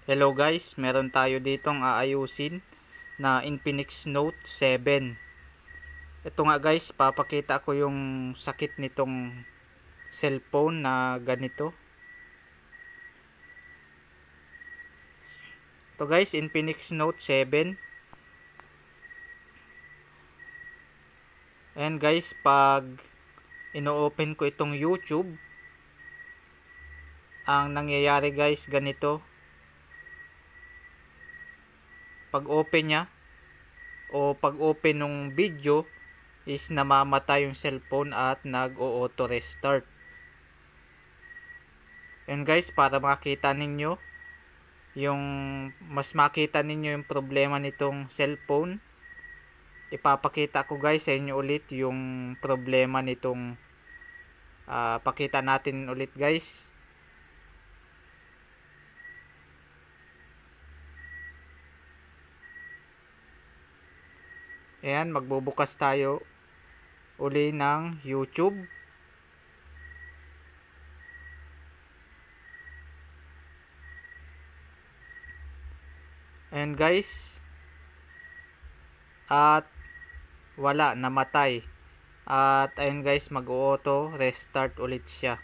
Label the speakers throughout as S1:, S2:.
S1: Hello guys, meron tayo ditong aayusin na Infinix Note 7. Ito nga guys, papakita ko yung sakit nitong cellphone na ganito. Ito guys, Infinix Note 7. Ayan guys, pag ino-open ko itong YouTube, ang nangyayari guys ganito. Pag open niya o pag open ng video is namamatay yung cellphone at nag-o-auto restart. Yun guys, para makita ninyo yung yung problema nitong cellphone, ipapakita ko guys sa inyo ulit yung problema nitong pakita natin ulit guys. Ayan, magbubukas tayo uli ng YouTube. Ayan guys. At wala, namatay. At ayun guys, mag-auto restart ulit siya.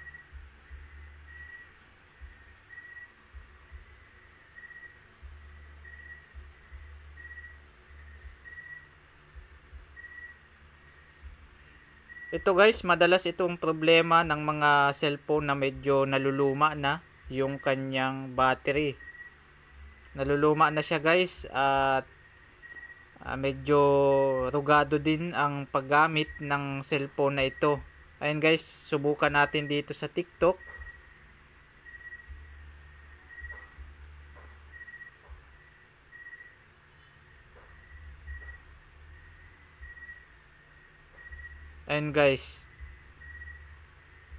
S1: Ito guys, madalas itong problema ng mga cellphone na medyo naluluma na yung kanyang battery. Naluluma na siya guys at medyo rugado din ang paggamit ng cellphone na ito. Ayun guys, subukan natin dito sa TikTok. Ayun guys,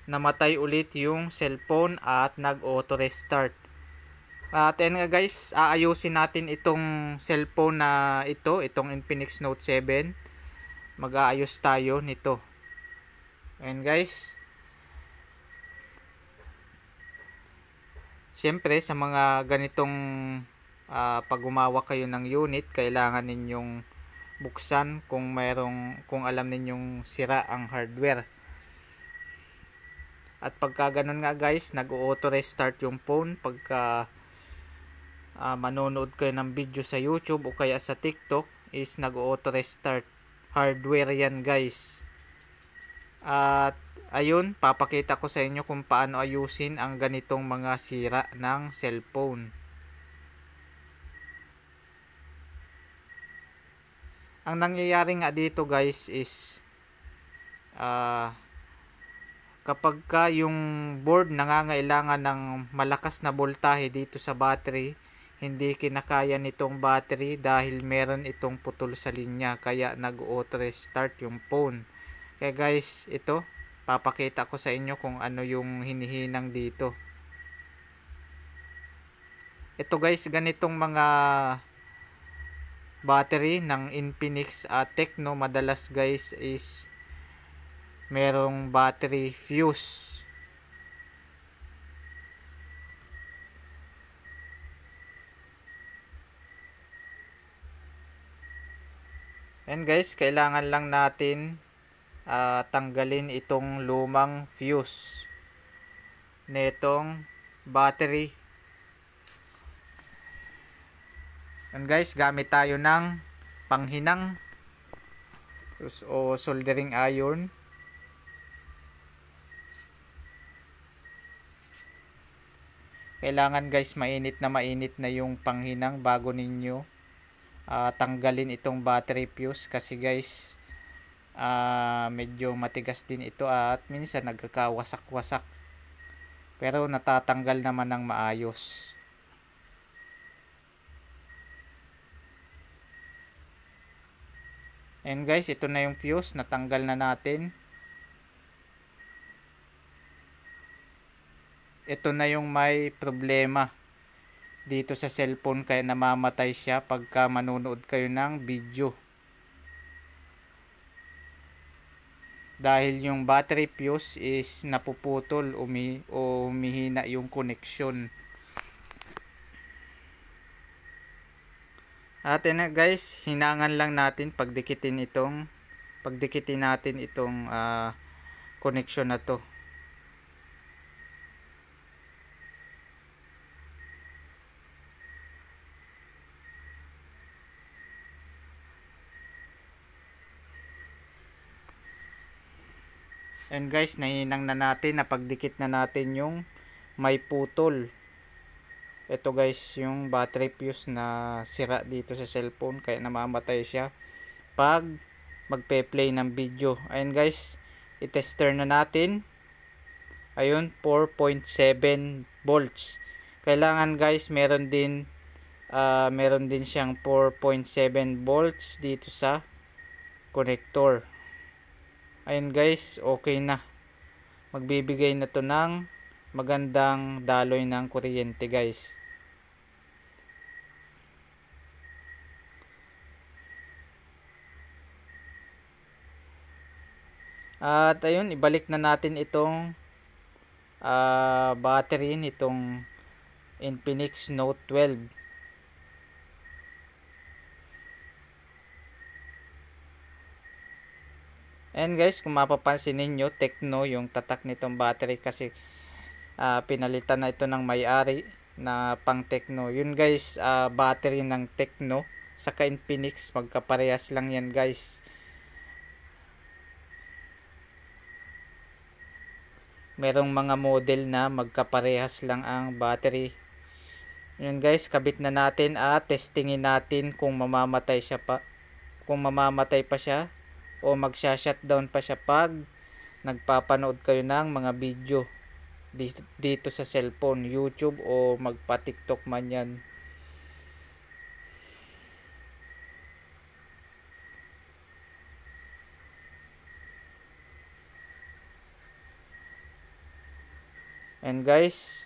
S1: namatay ulit yung cellphone at nag-auto restart. At ayun nga guys, aayusin natin itong cellphone na itong Infinix Note 7. Mag-aayos tayo nito. Ayun guys. Siyempre sa mga ganitong pag gumawa kayo ng unit, kailangan ninyong buksan kung alam ninyong sira ang hardware. At pagka ganun nga guys, nag-auto restart yung phone pagka manonood kayo ng video sa YouTube o kaya sa TikTok, is nag-auto restart. Hardware yan guys. At ayun, papakita ko sa inyo kung paano ayusin ang ganitong mga sira ng cellphone. Ang nangyayari nga dito guys is kapag ka yung board nangangailangan ng malakas na voltahe dito sa battery, hindi kinakaya nitong battery dahil meron itong putol sa linya, kaya nag-auto restart yung phone. Kaya guys, ito papakita ko sa inyo kung ano yung hinihinang dito. Ito guys, ganitong mga battery ng Infinix at Tecno, madalas guys is merong battery fuse. And guys, kailangan lang natin tanggalin itong lumang fuse netong battery. And guys, gamit tayo ng panghinang o soldering iron. Kailangan guys mainit na yung panghinang bago ninyo tanggalin itong battery fuse, kasi guys medyo matigas din ito at minsan nagkakawasak-wasak, pero natatanggal naman ng maayos. And guys, ito na yung fuse, natanggal na natin. Ito na yung may problema dito sa cellphone, kaya namamatay siya pagka manonood kayo ng video. Dahil yung battery fuse is napuputol o humihina yung connection. At yun na guys, hinangan lang natin pagdikitin natin itong connection na to. And guys, nahinang na natin, napagdikit na natin yung may putol. Ito guys, yung battery fuse na sira dito sa cellphone, kaya namamatay siya pag magpe-play ng video. Ayun guys, i-tester na natin. Ayun, 4.7 volts. Kailangan guys, meron din siyang 4.7 volts dito sa connector. Ayun guys, okay na. Magbibigay na to ng magandang daloy ng kuryente guys. At ayun, ibalik na natin itong battery nitong Infinix Note 12. And guys, kung mapapansin ninyo, Tecno yung tatak nitong battery kasi pinalitan na ito ng may-ari na pang Tecno. Yun guys, battery ng Tecno saka Infinix, magkaparehas lang yan guys. Merong mga model na magkaparehas lang ang battery. Yun guys, kabit na natin at testingin natin kung mamamatay pa siya o magsha-shutdown pa siya pag nagpapanood kayo ng mga video dito sa cellphone, YouTube o magpa-TikTok man yan. And guys,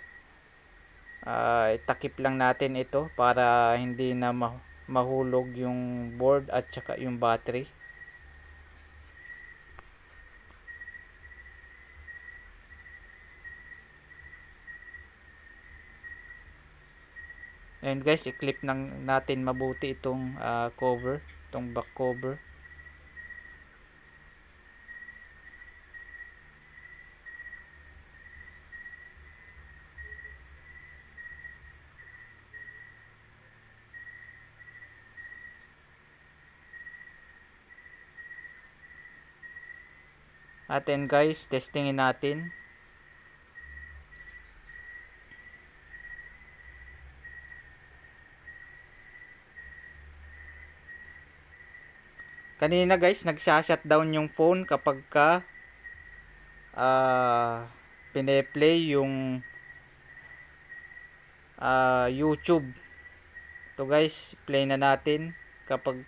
S1: itakip lang natin ito para hindi na mahulog yung board at saka yung battery. And guys, i-clip natin mabuti itong cover, itong back cover. At then guys, testingin natin. Kanina guys, nagsha-shutdown yung phone kapag pine-play yung YouTube. Ito guys, play na natin. Kapag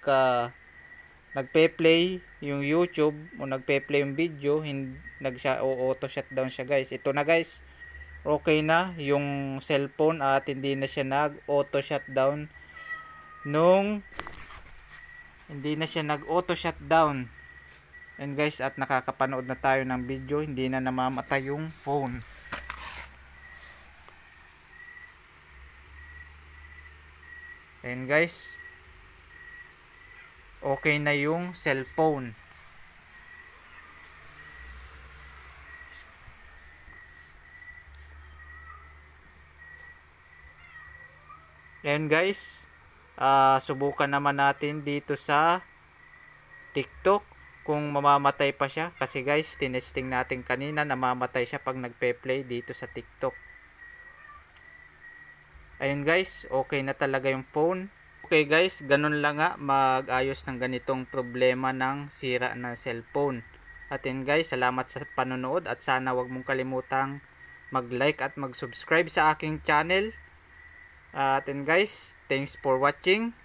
S1: nagpe-play yung YouTube o nagpe-play yung video, auto shutdown siya guys. Ito na guys, okay na yung cellphone at hindi na siya nag-auto shutdown and guys, at nakakapanood na tayo ng video, hindi na namamatay yung phone. And guys, okay na yung cellphone. And guys, subukan naman natin dito sa TikTok kung mamamatay pa siya, kasi guys, tinesting natin kanina, namamatay siya pag nagpe-play dito sa TikTok. Ayun guys, okay na talaga yung phone. Okay guys, ganun lang nga mag-ayos ng ganitong problema ng sira na cellphone. At yun guys, salamat sa panonood at sana wag mong kalimutang mag-like at mag-subscribe sa aking channel. At yun guys, thanks for watching.